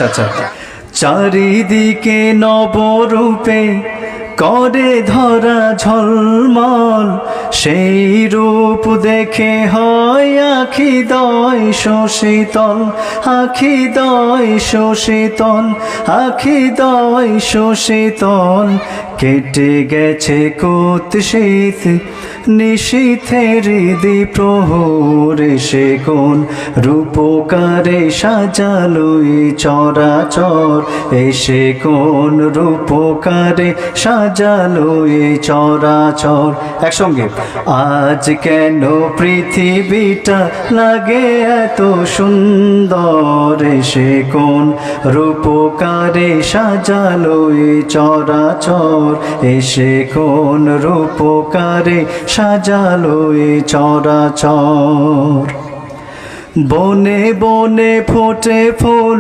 আচ্ছা আচ্ছা। চারিদিকে নবরূপে করে ধরা ঝলমল, সেই রূপ দেখে হয় আখি দয় শোষিতল, আখি দয় শোষিতল, আখি দয় শোষিতল। কেটে গেছে কুৎসিত নিশীথের দ্বিপ্রহরে, সে কোন রূপকারে সাজালো এই চরাচর, এসে কোন রূপকারে সাজালো এই চরাচর। একসঙ্গে। আজ কেন পৃথিবীটা লাগে এত সুন্দর, এসে কোন রূপকারে সাজালো এই চরাচর, এসে কোন রূপকারে সাজালো এই চরাচর। বনে বনে ফোটে ফুল